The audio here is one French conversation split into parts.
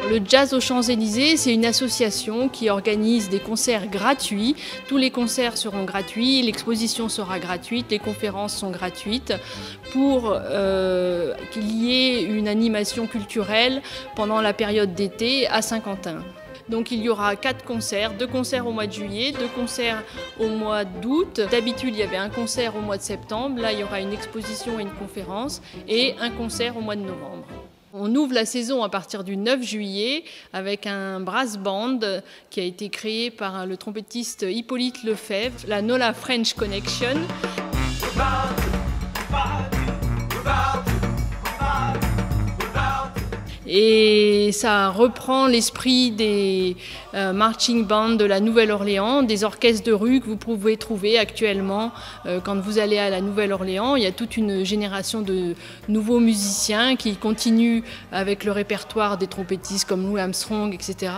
Le Jazz aux Champs-Élysées, c'est une association qui organise des concerts gratuits. Tous les concerts seront gratuits, l'exposition sera gratuite, les conférences sont gratuites pour qu'il y ait une animation culturelle pendant la période d'été à Saint-Quentin. Donc il y aura 4 concerts, 2 concerts au mois de juillet, 2 concerts au mois d'août. D'habitude, il y avait un concert au mois de septembre. Là, il y aura une exposition et une conférence et un concert au mois de novembre. On ouvre la saison à partir du 9 juillet avec un brass band qui a été créé par le trompettiste Hippolyte Lefebvre, la Nola French Connection. Et ça reprend l'esprit des marching bands de la Nouvelle-Orléans, des orchestres de rue que vous pouvez trouver actuellement quand vous allez à la Nouvelle-Orléans. Il y a toute une génération de nouveaux musiciens qui continuent avec le répertoire des trompettistes comme Louis Armstrong, etc.,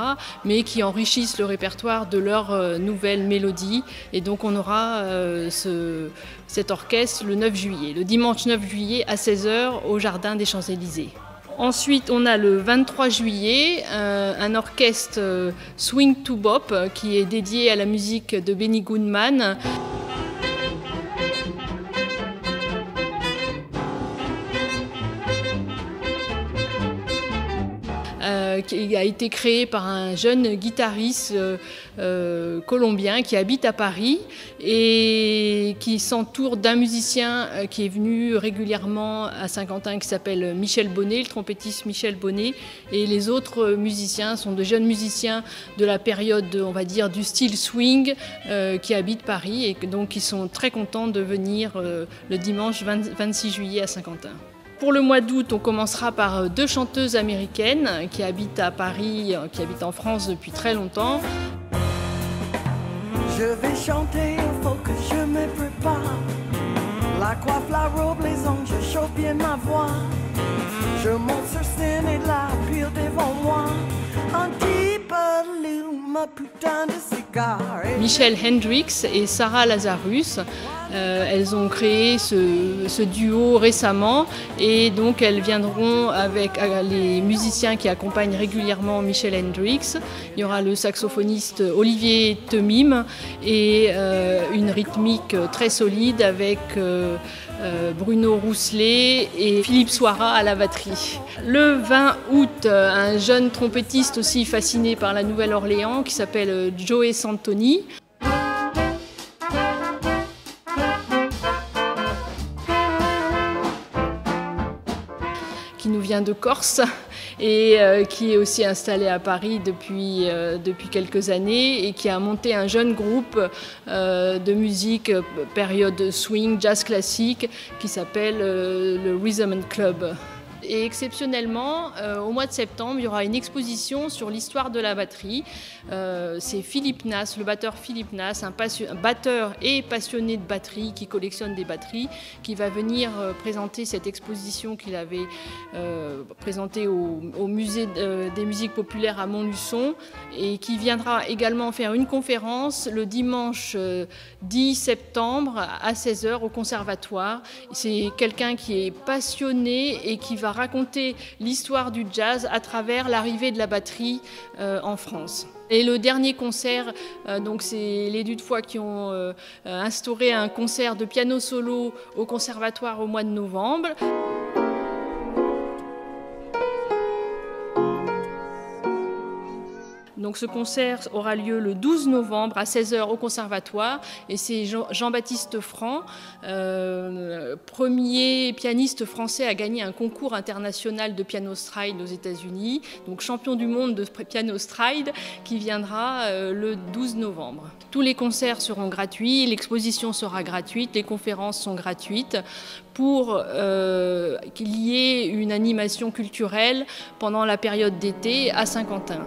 mais qui enrichissent le répertoire de leurs nouvelles mélodies. Et donc on aura cet orchestre le 9 juillet, le dimanche 9 juillet à 16 h au Jardin des Champs-Élysées. Ensuite, on a le 23 juillet un orchestre Swing to Bop qui est dédié à la musique de Benny Goodman. Qui a été créé par un jeune guitariste colombien qui habite à Paris et qui s'entoure d'un musicien qui est venu régulièrement à Saint-Quentin qui s'appelle Michel Bonnet, le trompettiste Michel Bonnet, et les autres musiciens sont de jeunes musiciens de la période, on va dire, du style swing qui habitent Paris et donc ils sont très contents de venir le dimanche 26 juillet à Saint-Quentin. Pour le mois d'août, on commencera par 2 chanteuses américaines qui habitent à Paris, qui habitent en France depuis très longtemps. Je vais chanter, il faut que je me prépare. La coiffe, la robe, les ongles, je chauffe bien ma voix. Je monte sur scène et la pure devant moi. Un petit peu ma putain de cigare. Michel Hendricks et Sarah Lazarus, elles ont créé ce duo récemment et donc elles viendront avec les musiciens qui accompagnent régulièrement Michel Hendricks. Il y aura le saxophoniste Olivier Temim et une rythmique très solide avec Bruno Rousselet et Philippe Soira à la batterie. Le 20 août, un jeune trompettiste aussi fasciné par la Nouvelle-Orléans qui s'appelle Joey Santoni. Qui nous vient de Corse et qui est aussi installé à Paris depuis quelques années et qui a monté un jeune groupe de musique période swing, jazz classique qui s'appelle le Rhythm and Club. Et exceptionnellement, au mois de septembre, il y aura une exposition sur l'histoire de la batterie. C'est Philippe Nas, le batteur Philippe Nas, un batteur et passionné de batterie qui collectionne des batteries, qui va venir présenter cette exposition qu'il avait présentée au musée des musiques populaires à Montluçon et qui viendra également faire une conférence le dimanche 10 septembre à 16 h au Conservatoire. C'est quelqu'un qui est passionné et qui va raconter l'histoire du jazz à travers l'arrivée de la batterie en France. Et le dernier concert, donc c'est les Dutefoy qui ont instauré un concert de piano solo au Conservatoire au mois de novembre. Donc ce concert aura lieu le 12 novembre à 16 h au Conservatoire et c'est Jean-Baptiste Franc, premier pianiste français à gagner un concours international de piano stride aux États-Unis, donc champion du monde de piano stride, qui viendra le 12 novembre. Tous les concerts seront gratuits, l'exposition sera gratuite, les conférences sont gratuites pour qu'il y ait une animation culturelle pendant la période d'été à Saint-Quentin.